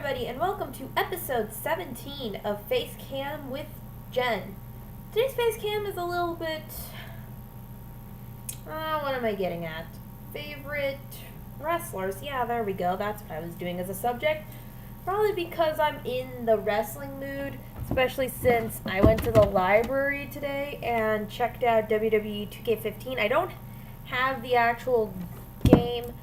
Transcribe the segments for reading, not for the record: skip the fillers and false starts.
everybody, and welcome to episode 17 of Facecam with Jen. Today's Facecam is a little bit... what am I getting at? Favorite wrestlers. Yeah, there we go. That's what I was doing as a subject. Probably because I'm in the wrestling mood, especially since I went to the library today and checked out WWE 2K15. I don't have the actual game,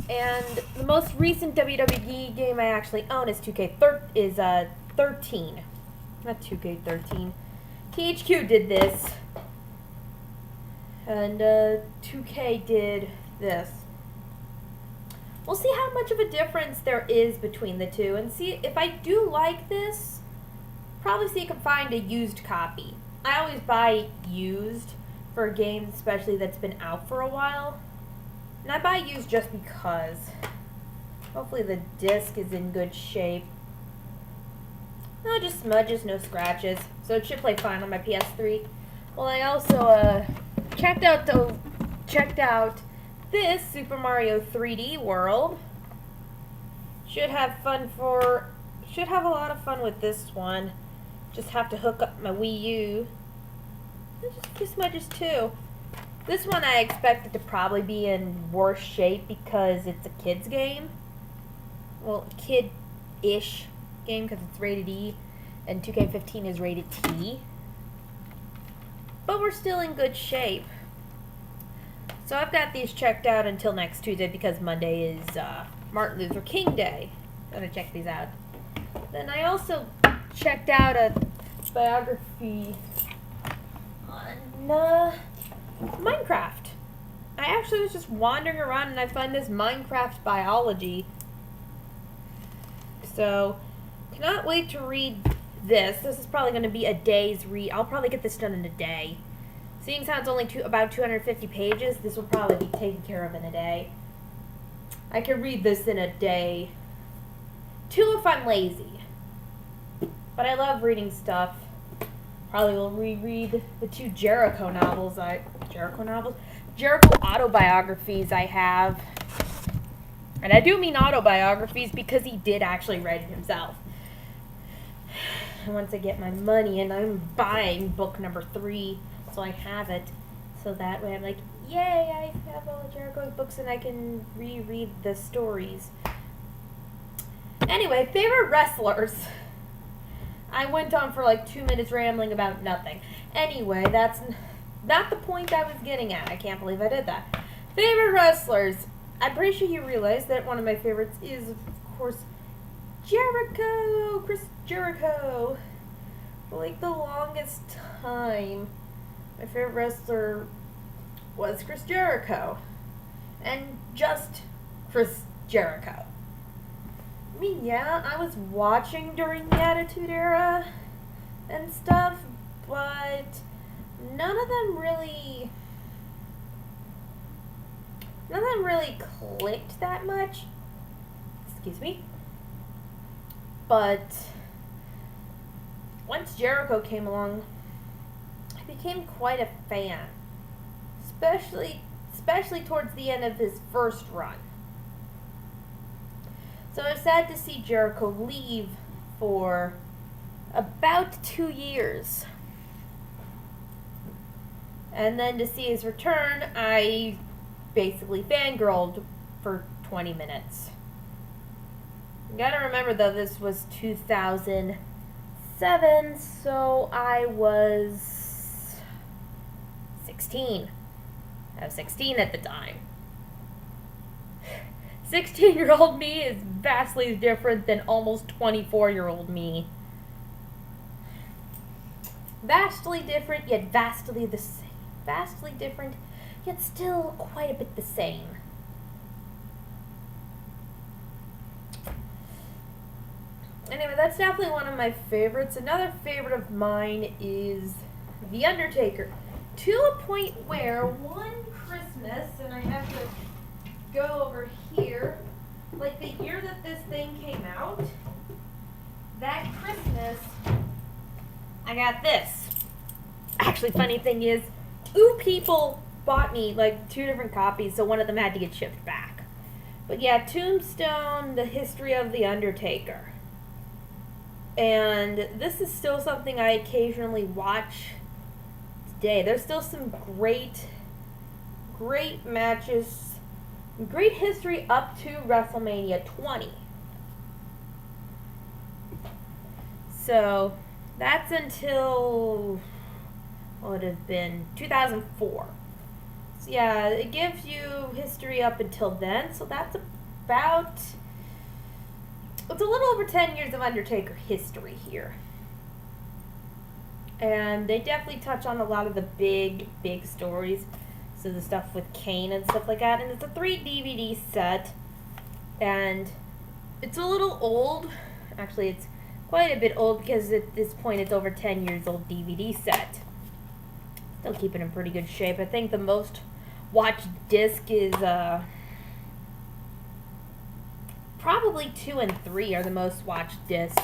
and the most recent WWE game I actually own is 13. Not 2K13. THQ did this, and 2K did this. We'll see how much of a difference there is between the two, and see if I do like this. Probably see if I can find a used copy. I always buy used for games, especially that's been out for a while. And I buy used just because. Hopefully the disc is in good shape. No, just smudges, no scratches. So it should play fine on my PS3. Well, I also checked out this Super Mario 3D World. Should have a lot of fun with this one. Just have to hook up my Wii U. There's just a few smudges too. This one I expected to probably be in worse shape because it's a kid's game. Well, kid-ish game because it's rated E, and 2K15 is rated T. But we're still in good shape. So I've got these checked out until next Tuesday because Monday is Martin Luther King Day. Gotta check these out. Then I also checked out a biography on Minecraft. I actually was just wandering around and I found this Minecraft biology. So, cannot wait to read this. This is probably going to be a day's read. I'll probably get this done in a day. Seeing as how it's only about 250 pages, this will probably be taken care of in a day. I could read this in a day. 2 if I'm lazy. But I love reading stuff. Probably will reread the 2 Jericho autobiographies I have. And I do mean autobiographies because he did actually write it himself. And once I get my money, and I'm buying book number 3, so I have it. So that way I'm like, yay, I have all of Jericho's books and I can reread the stories. Anyway, favorite wrestlers. I went on for like 2 minutes rambling about nothing. Anyway, that's not the point I was getting at. I can't believe I did that. Favorite wrestlers. I'm pretty sure you realize that one of my favorites is, of course, Jericho. Chris Jericho. For like the longest time, my favorite wrestler was Chris Jericho. And just Chris Jericho. I mean, yeah, I was watching during the Attitude Era and stuff, but none of them really clicked that much. Excuse me. But once Jericho came along, I became quite a fan, especially towards the end of his first run. So I was sad to see Jericho leave for about 2 years. And then to see his return, I basically fangirled for 20 minutes. You gotta remember though, this was 2007, so I was 16. I was 16 at the time. 16-year-old me is vastly different than almost 24-year-old me. Vastly different, yet vastly the same. Vastly different, yet still quite a bit the same. Anyway, that's definitely one of my favorites. Another favorite of mine is The Undertaker. To a point where one Christmas, and I have to go over here, like the year that this thing came out, that Christmas, I got this. Actually, funny thing is, 2 people bought me like 2 different copies, so one of them had to get shipped back. But yeah, Tombstone, The History of the Undertaker. And this is still something I occasionally watch today. There's still some great matches, great history up to WrestleMania 20. So that's until, what would have been, 2004. So yeah, it gives you history up until then. So that's about, it's a little over 10 years of Undertaker history here. And they definitely touch on a lot of the big stories. So the stuff with Kane and stuff like that. And it's a 3 DVD set. And it's a little old. Actually, it's quite a bit old because at this point it's over 10 years old DVD set. Still keeping in pretty good shape. I think the most watched disc is probably 2 and 3 are the most watched discs.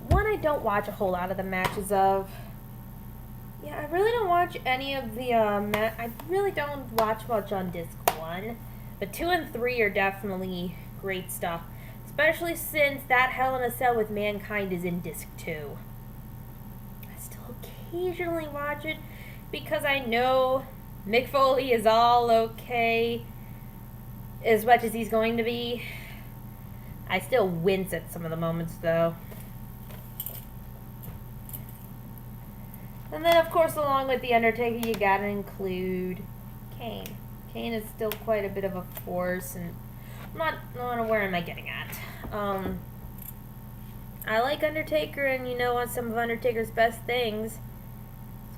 1 I don't watch a whole lot of the matches of. Yeah, I really don't watch any of the I really don't watch much on disc 1, but 2 and 3 are definitely great stuff. Especially since that Hell in a Cell with Mankind is in disc 2. I still occasionally watch it because I know Mick Foley is all okay as much as he's going to be. I still wince at some of the moments though. And then of course along with The Undertaker you gotta include Kane. Kane is still quite a bit of a force, and I'm not where am I getting at. I like Undertaker, and you know, on some of Undertaker's best things is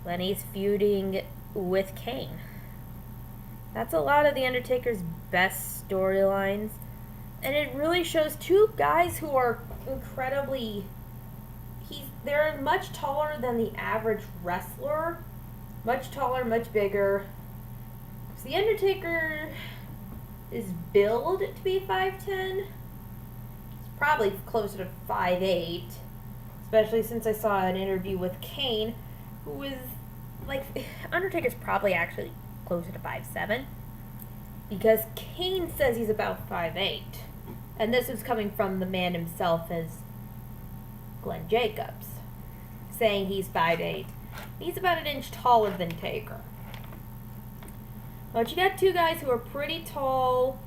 when he's feuding with Kane. That's a lot of The Undertaker's best storylines, and it really shows two guys who are incredibly, they're much taller than the average wrestler, much taller, much bigger. So The Undertaker is billed to be 5'10". It's probably closer to 5'8", especially since I saw an interview with Kane, who was like, Undertaker's probably actually closer to 5'7", because Kane says he's about 5'8", and this is coming from the man himself as Glenn Jacobs, saying he's 5'8". He's about an inch taller than Taker. But you got two guys who are pretty tall,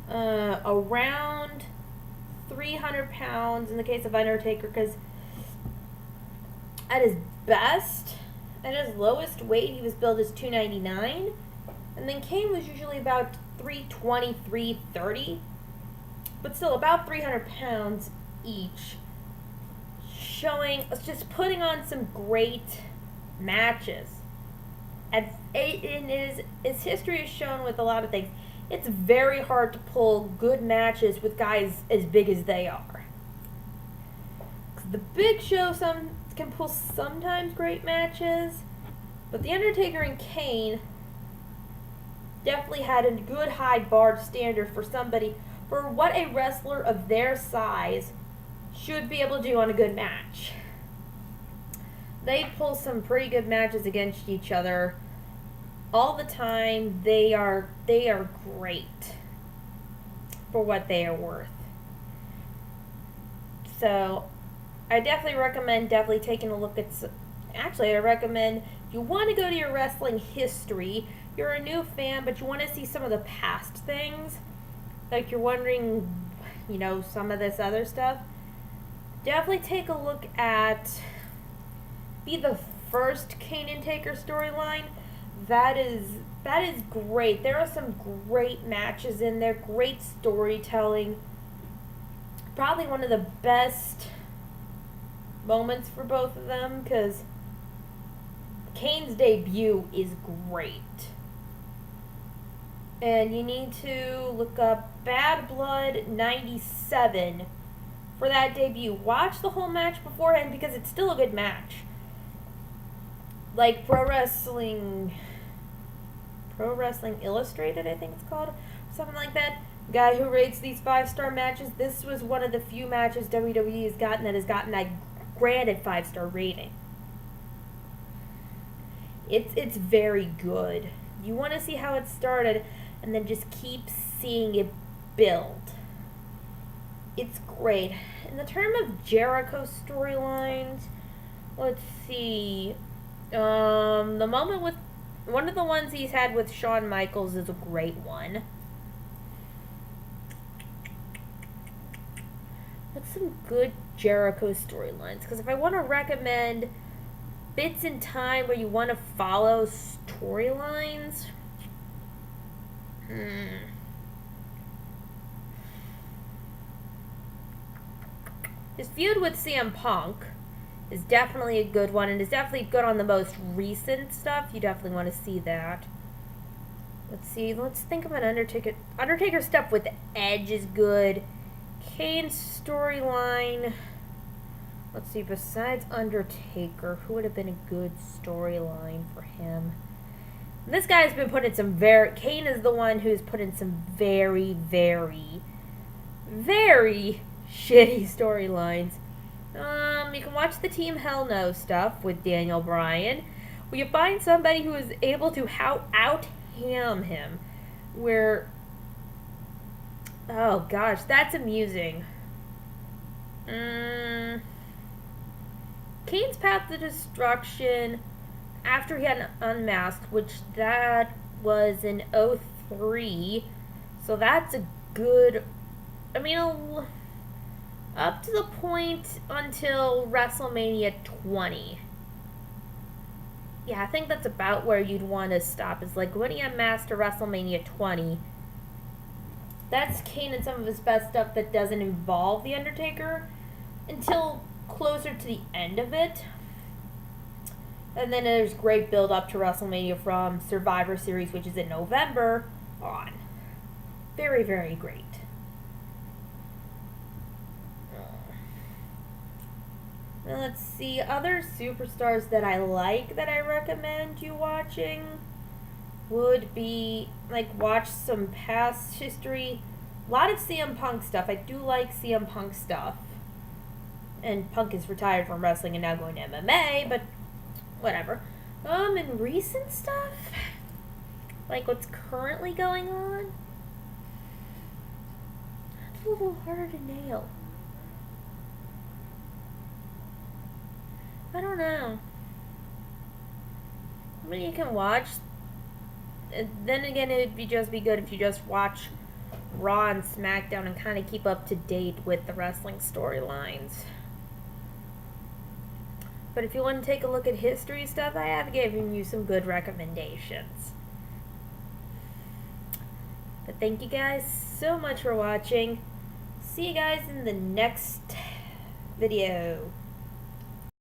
around 300 pounds in the case of Undertaker, because at his best, at his lowest weight, he was billed as 299, and then Kane was usually about 320, 330, but still about 300 pounds each, showing, just putting on some great matches. And his history is shown with a lot of things. It's very hard to pull good matches with guys as big as they are. The Big Show can pull sometimes great matches, but The Undertaker and Kane definitely had a good high bar standard for what a wrestler of their size should be able to do on a good match. They pull some pretty good matches against each other all the time. They are great for what they are worth. So I definitely recommend taking a look at. Actually, I recommend if you want to go to your wrestling history, you're a new fan, but you want to see some of the past things, like you're wondering, some of this other stuff. Definitely take a look at the first Kane and Taker storyline. That is great. There are some great matches in there, great storytelling. Probably one of the best moments for both of them, because Kane's debut is great. And you need to look up Bad Blood 97 for that debut. Watch the whole match beforehand because it's still a good match. Like Pro Wrestling Illustrated, I think it's called, something like that. Guy who rates these 5-star matches, this was one of the few matches WWE has gotten that granted 5-star rating. It's very good. You want to see how it started, and then just keep seeing it build. it's great. In the term of Jericho storylines, let's see. The moment with one of the ones he's had with Shawn Michaels is a great one. What's some good Jericho storylines? Because if I want to recommend bits in time where you want to follow storylines, his feud with CM Punk is definitely a good one, and is definitely good on the most recent stuff. You definitely want to see that. Let's see. Let's think of an Undertaker. Undertaker stuff with Edge is good. Kane's storyline. Let's see. Besides Undertaker, who would have been a good storyline for him? This guy's been put in some Kane is the one who's put in some very, very, very shitty storylines. You can watch the Team Hell No stuff with Daniel Bryan, where you find somebody who is able to out-ham him, where, oh gosh, that's amusing. Kane's Path to Destruction, after he had unmasked, which that was in 2003, so that's a good, I mean, up to the point until WrestleMania 20. Yeah, I think that's about where you'd want to stop. Is like when he unmasked to WrestleMania 20. That's Kane and some of his best stuff that doesn't involve The Undertaker until closer to the end of it. And then there's great build up to WrestleMania from Survivor Series, which is in November, on. Very, very great. Now let's see, other superstars that I like that I recommend you watching would be, like, watch some past history. A lot of CM Punk stuff. I do like CM Punk stuff. And Punk is retired from wrestling and now going to MMA, but whatever. And recent stuff? Like what's currently going on? That's a little harder to nail. I don't know. I mean, you can watch. Then again, it would just be good if you just watch Raw and SmackDown and kind of keep up to date with the wrestling storylines. But if you want to take a look at history stuff, I have given you some good recommendations. But thank you guys so much for watching. See you guys in the next video.